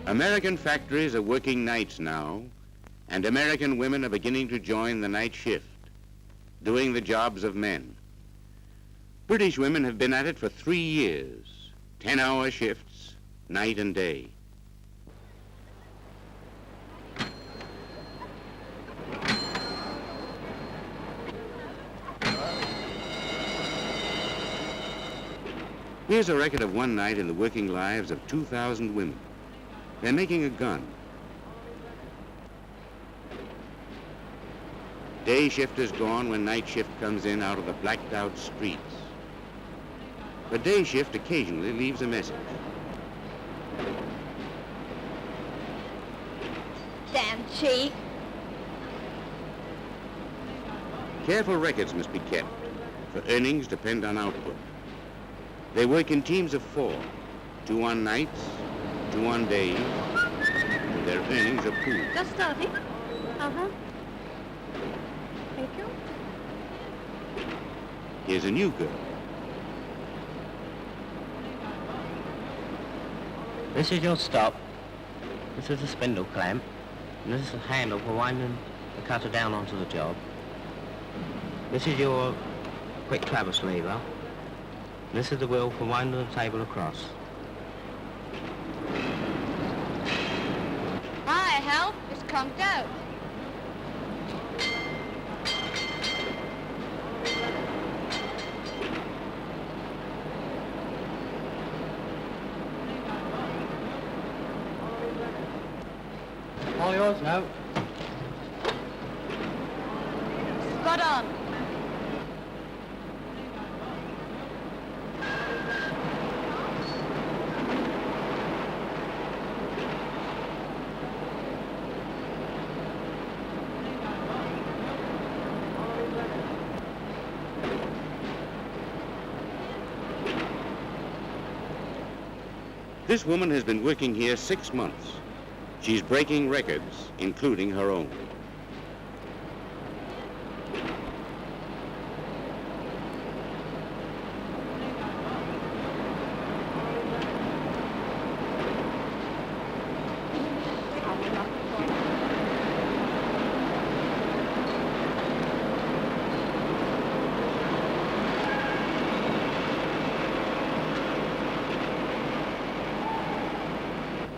American factories are working nights now, and American women are beginning to join the night shift, doing the jobs of men. British women have been at it for 3 years, 10-hour shifts, night and day. Here's a record of one night in the working lives of 2,000 women. They're making a gun. Day shift is gone when night shift comes in out of the blacked out streets. But day shift occasionally leaves a message. Damn cheat. Careful records must be kept, for earnings depend on output. They work in teams of 4, 2 on nights, 2 on days, and their earnings are pooled. Just starting. Uh-huh. Thank you. Here's a new girl. This is your stop. This is a spindle clamp. And this is a handle for winding the cutter down onto the job. This is your quick traverse lever. This is the wheel for winding the table across. Hi, Hal. It's conked out. All yours now. Spot on. This woman has been working here 6 months. She's breaking records, including her own.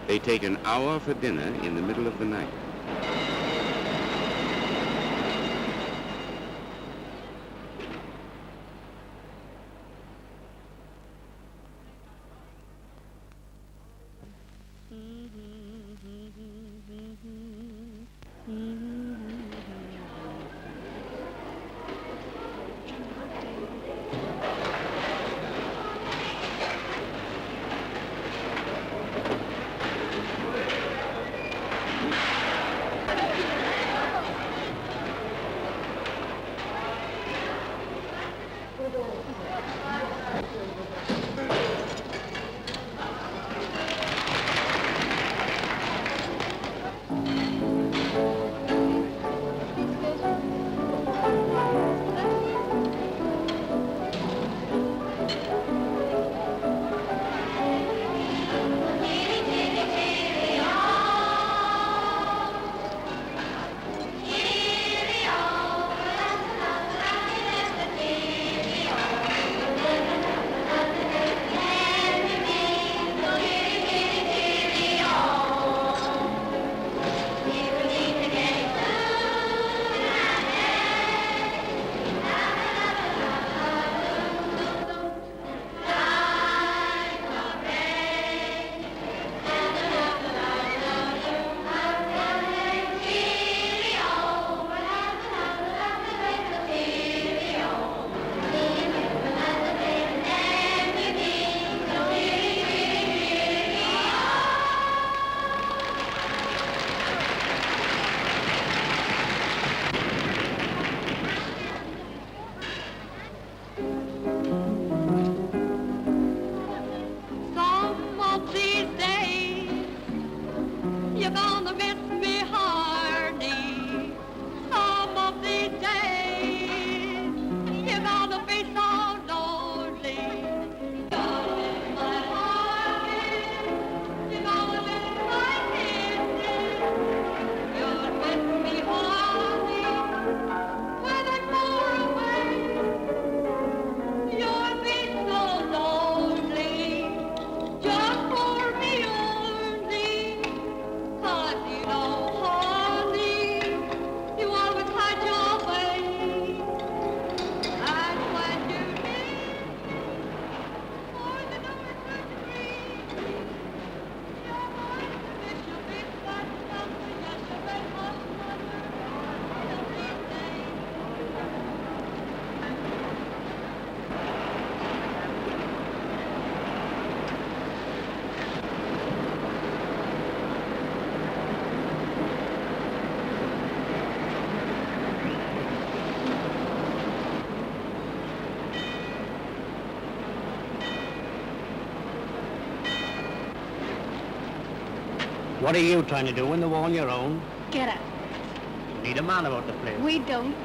They take an hour for dinner in the middle of the night. What are you trying to do in the war on your own? Get out. You need a man about the place. We don't.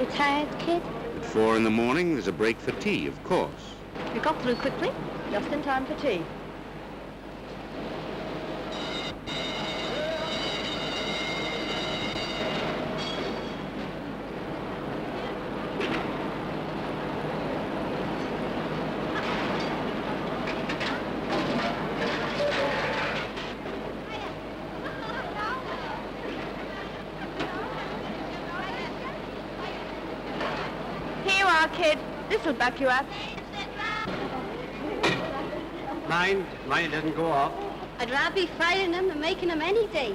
You tired, kid? At 4 in the morning, there's a break for tea, of course. We got through quickly, just in time for tea. Here you are, kid. This'll back you up. Mind it doesn't go off. I'd rather be fighting them than making them any day.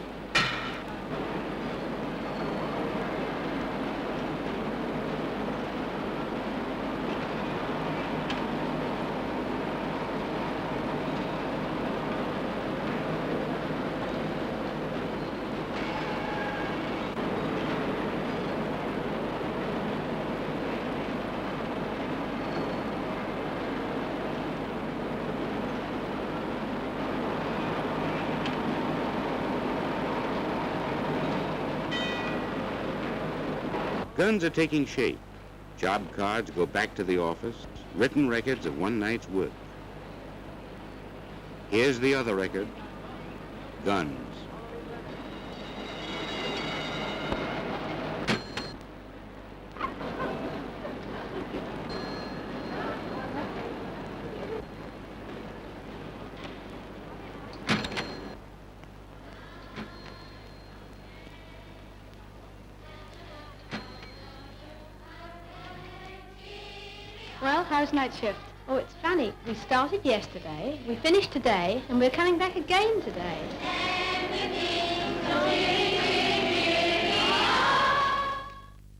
Guns are taking shape. Job cards go back to the office, written records of one night's work. Here's the other record, guns. Well, how's night shift? Oh, it's funny. We started yesterday, we finished today, and we're coming back again today.